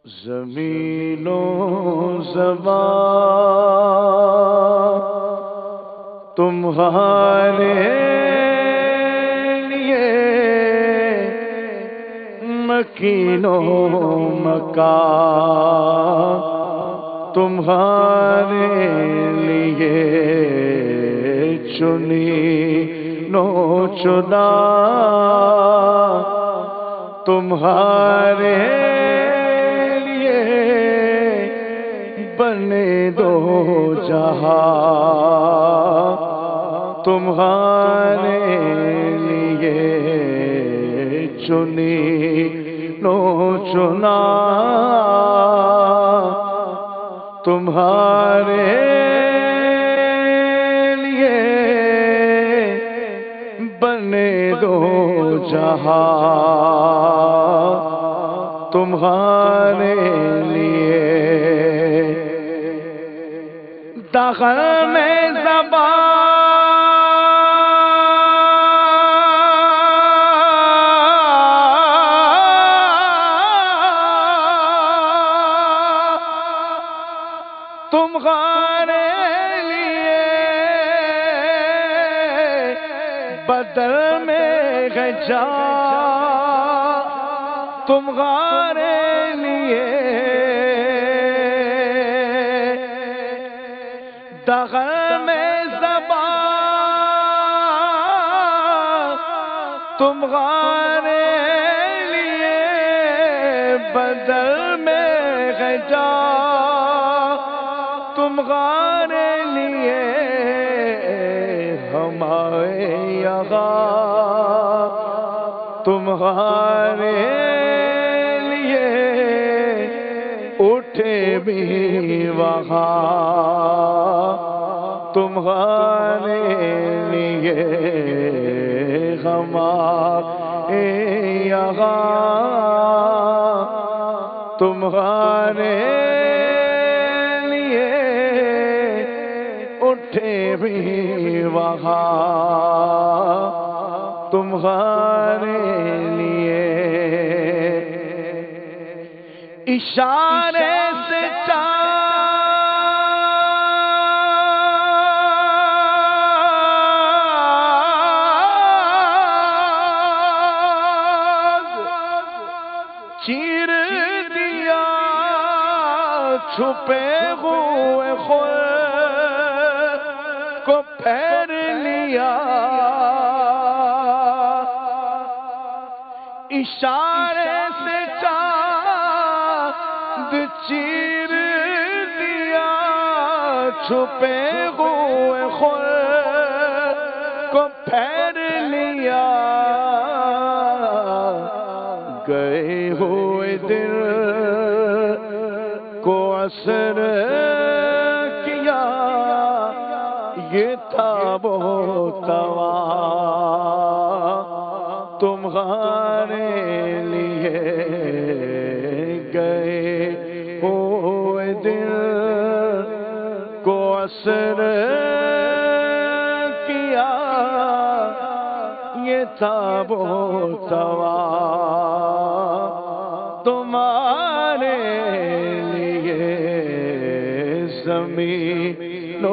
زمین و زمان تمہارے لیے مکین و مکان تمہارے لیے چنی نو چنا تمہارے لیے بنے دو جہاں تمہارے لیے چنی نو چنا تمہارے لیے بنے دو جہاں تمہارے لیے داخل میں زبان تمہارے لیے بدل میں گجا تمہارے لیے دغل میں زبان تمہارے لیے بدل میں گجا تمہارے لیے ہمارے یہاں تمہارے لیے اٹھے بھی وہاں تمہارے لیے ہمارے یہاں تمہارے اٹھے بھی وہاں تمہارے لیے اشارے سے چیر دیا چھپے ہوئے خود کو پھیر لیا اشارے سے چاند چیر دیا چھپے ہوئے خود کو پھیر لیا گئے ہوئے دل کو اثر کیا یہ تھا وہ تواں تمہارے لیے گئے ہوئے دل کو اثر کیا یہ تھا وہ تواں تمہارے لیے زمین و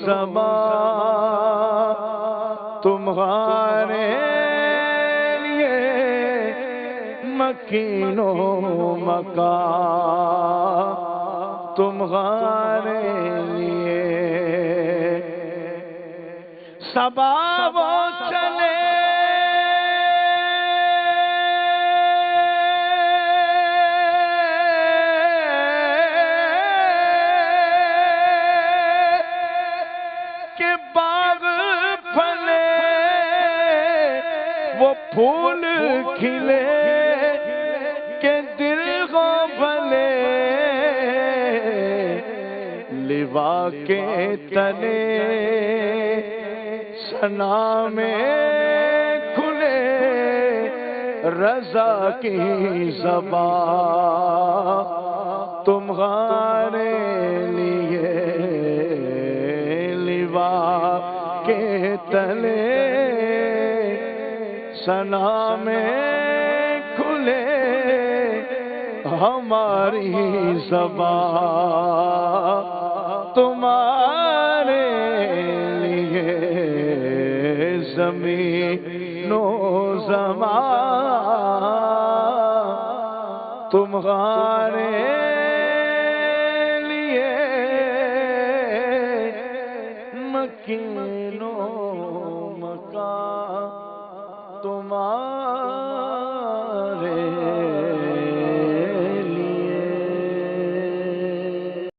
زمان تمہارے لیے مکین و مکان تمہارے لیے صبا وہ چلے وہ پھول کھلے کہ دل کو بھلے لوا کے تلے ثنا میں کھلے رضا کی زبان تمہارے لیے لوا کے تلے ثنا میں کھلے ہماری زبان تمہارے لیے زمین و زمان تمہارے لیے مکین و مکان تمہارے